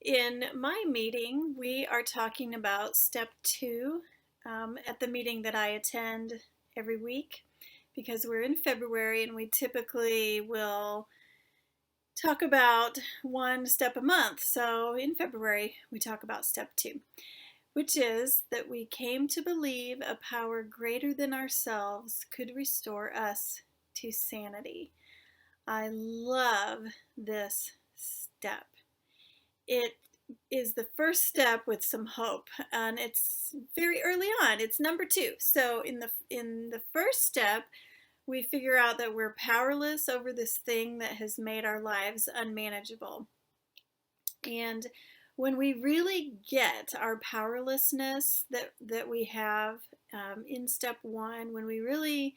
In my meeting, we are talking about step two at the meeting that I attend every week because we're in February and we typically will talk about one step a month. So in February, we talk about step two, which is that we came to believe a power greater than ourselves could restore us to sanity. I love this step. It is the first step with some hope, and it's very early on. It's number two. So in the first step, we figure out that we're powerless over this thing that has made our lives unmanageable. And when we really get our powerlessness that we have in step one, when we really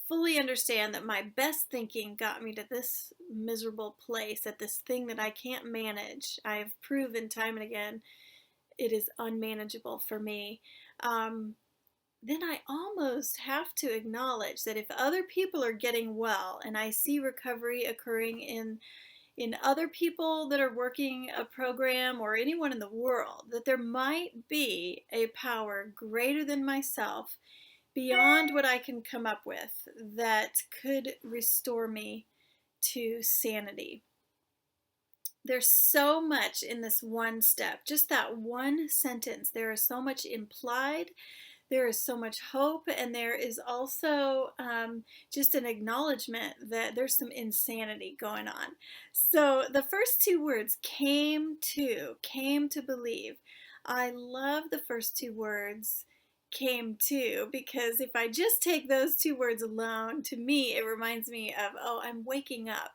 fully understand that my best thinking got me to this miserable place, at this thing that I can't manage, I have proven time and again it is unmanageable for me. Then I almost have to acknowledge that if other people are getting well and I see recovery occurring in other people that are working a program or anyone in the world, that there might be a power greater than myself, beyond what I can come up with, that could restore me to sanity. There's so much in this one step, just that one sentence. There is so much implied. There is so much hope, and there is also just an acknowledgement that there's some insanity going on. So the first two words, came to believe. I love the first two words, came to, because if I just take those two words alone, to me it reminds me of, oh, I'm waking up.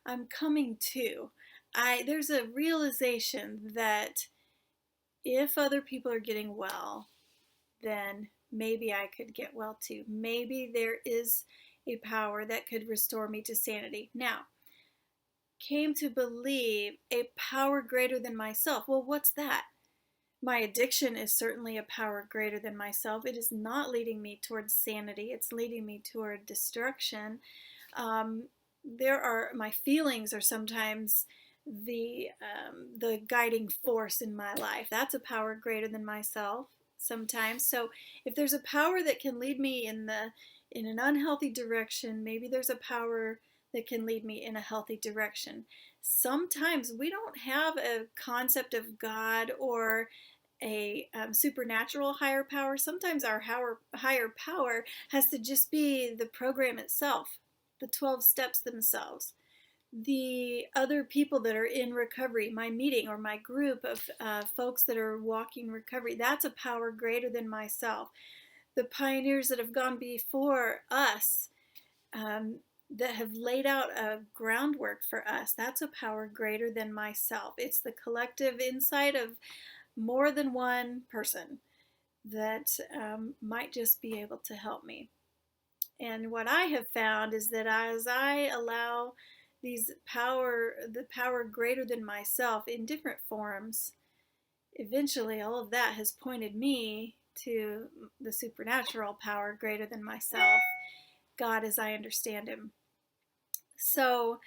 I'm coming to. There's a realization that if other people are getting well, then maybe I could get well too. Maybe there is a power that could restore me to sanity. Now, came to believe a power greater than myself. Well, what's that? My addiction is certainly a power greater than myself. It is not leading me towards sanity. It's leading me toward destruction. My feelings are sometimes the guiding force in my life. That's a power greater than myself sometimes. So if there's a power that can lead me in an unhealthy direction, maybe there's a power that can lead me in a healthy direction. Sometimes we don't have a concept of God or a supernatural higher power. Sometimes our higher power has to just be the program itself, the 12 steps themselves, the other people that are in recovery, my meeting or my group of folks that are walking recovery. That's a power greater than myself. The pioneers that have gone before us, that have laid out a groundwork for us, that's a power greater than myself. It's the collective insight of more than one person that might just be able to help me. And what I have found is that as I allow the power greater than myself in different forms, eventually all of that has pointed me to the supernatural power greater than myself, God as I understand him. So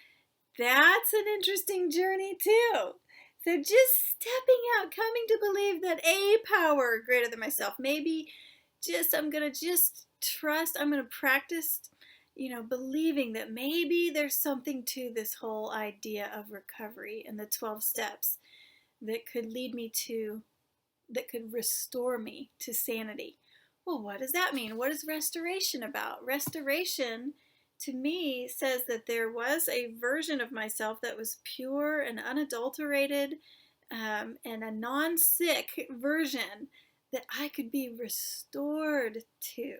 that's an interesting journey too. So just stepping out, coming to believe that a power greater than myself, maybe I'm going to just trust, I'm going to practice, believing that maybe there's something to this whole idea of recovery and the 12 steps that could that could restore me to sanity. Well, what does that mean? What is restoration about? Restoration, to me, says that there was a version of myself that was pure and unadulterated, and a non-sick version that I could be restored to.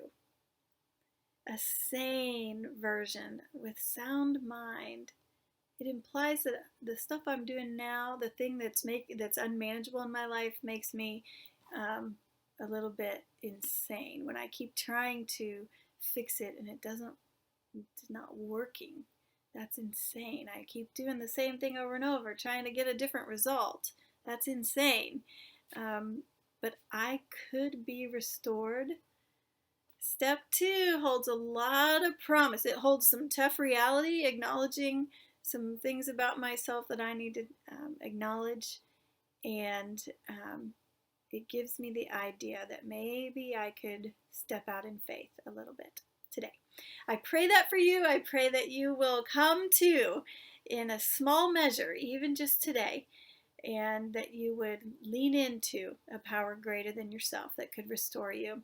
A sane version with sound mind. It implies that the stuff I'm doing now, the thing that's unmanageable in my life, makes me a little bit insane. When I keep trying to fix it and it's not working, that's insane. I keep doing the same thing over and over, trying to get a different result. That's insane. But I could be restored. Step two holds a lot of promise. It holds some tough reality, acknowledging some things about myself that I need to acknowledge. And it gives me the idea that maybe I could step out in faith a little bit today. I pray that for you. I pray that you will come to in a small measure, even just today, and that you would lean into a power greater than yourself that could restore you.